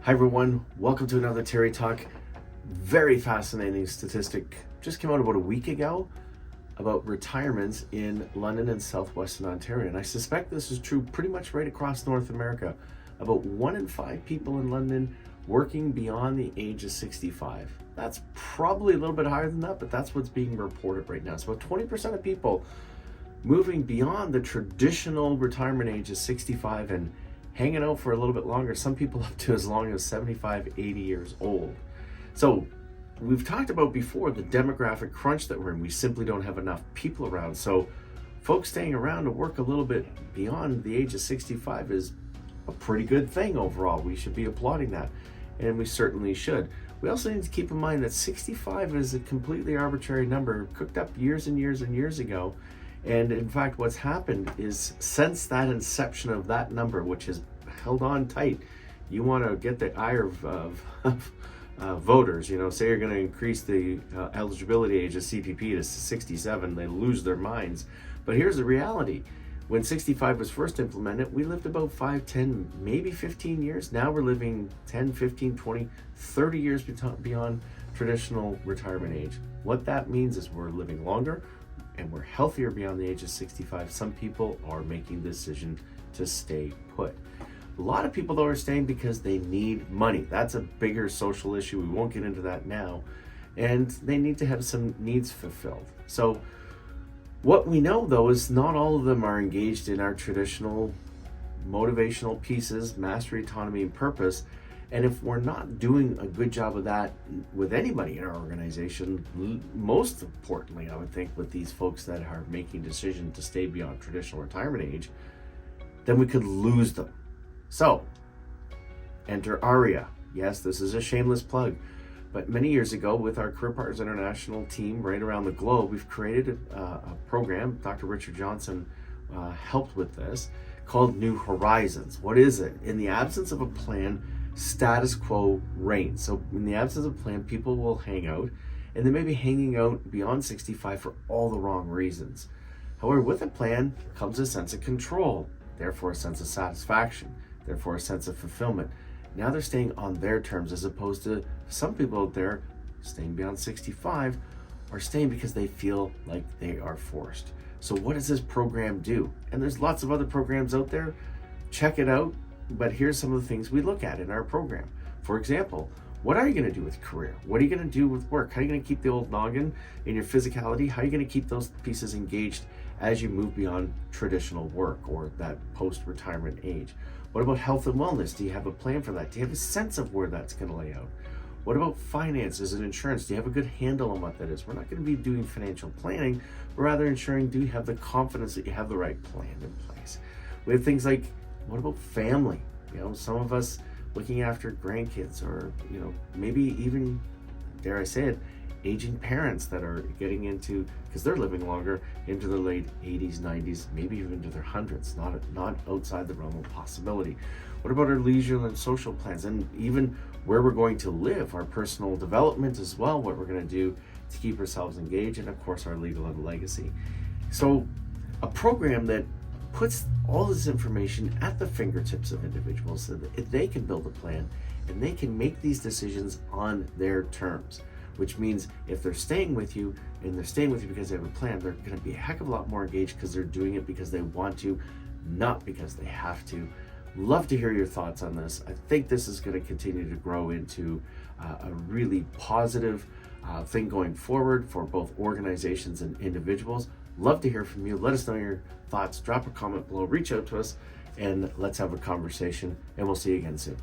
Hi everyone, welcome to another Terry Talk. Very fascinating statistic just came out about a week ago about retirements in London and southwestern Ontario. And I suspect this is true pretty much right across North America. About 1 in 5 people in London working beyond the age of 65. That's probably a little bit higher than that, but that's what's being reported right now. So about 20% of people moving beyond the traditional retirement age of 65 and hanging out for a little bit longer, some people up to as long as 75, 80 years old. So we've talked about before the demographic crunch that we're in. We simply don't have enough people around. So folks staying around to work a little bit beyond the age of 65 is a pretty good thing overall. We should be applauding that, and we certainly should. We also need to keep in mind that 65 is a completely arbitrary number cooked up years and years and years ago. And in fact, what's happened is since that inception of that number, which is held on tight, you want to get the ire of voters. Say you're going to increase the eligibility age of CPP to 67, they lose their minds. But here's the reality. When 65 was first implemented, we lived about 5, 10, maybe 15 years. Now we're living 10, 15, 20, 30 years beyond traditional retirement age. What that means is we're living longer, and we're healthier beyond the age of 65. Some people are making the decision to stay put. A lot of people, though, are staying because they need money. That's a bigger social issue. We won't get into that now. And they need to have some needs fulfilled. So what we know, though, is not all of them are engaged in our traditional motivational pieces, mastery, autonomy, and purpose. And if we're not doing a good job of that with anybody in our organization, most importantly, I would think with these folks that are making decisions to stay beyond traditional retirement age, then we could lose them. So, enter ARIA. Yes, this is a shameless plug. But many years ago, with our Career Partners International team right around the globe, we've created a program. Dr. Richard Johnson helped with this, called New Horizons. What is it? In the absence of a plan, status quo reigns. So in the absence of a plan, people will hang out, and they may be hanging out beyond 65 for all the wrong reasons. However, with a plan comes a sense of control, therefore a sense of satisfaction, therefore a sense of fulfillment. Now they're staying on their terms, as opposed to some people out there staying beyond 65 are staying because they feel like they are forced. So what does this program do? And there's lots of other programs out there. Check it out. But here's some of the things we look at in our program. For example, what are you going to do with career? What are you going to do with work? How are you going to keep the old noggin in your physicality? How are you going to keep those pieces engaged as you move beyond traditional work or that post-retirement age? What about health and wellness? Do you have a plan for that? Do you have a sense of where that's going to lay out? What about finances and insurance? Do you have a good handle on what that is? We're not going to be doing financial planning, but rather ensuring, do you have the confidence that you have the right plan in place? We have things like, what about family? Some of us looking after grandkids, or maybe even, dare I say it, aging parents that are getting into, because they're living longer, into their late 80s, 90s, maybe even into their hundreds, not outside the realm of possibility. What about our leisure and social plans, and even where we're going to live, our personal development as well, what we're going to do to keep ourselves engaged, and of course our legal and legacy. So a program that puts all this information at the fingertips of individuals so that they can build a plan and they can make these decisions on their terms, which means if they're staying with you and they're staying with you because they have a plan, they're going to be a heck of a lot more engaged because they're doing it because they want to, not because they have to. Love to hear your thoughts on this. I think this is going to continue to grow into a really positive thing going forward for both organizations and individuals. Love to hear from you. Let us know your thoughts. Drop a comment below. Reach out to us and let's have a conversation. And we'll see you again soon.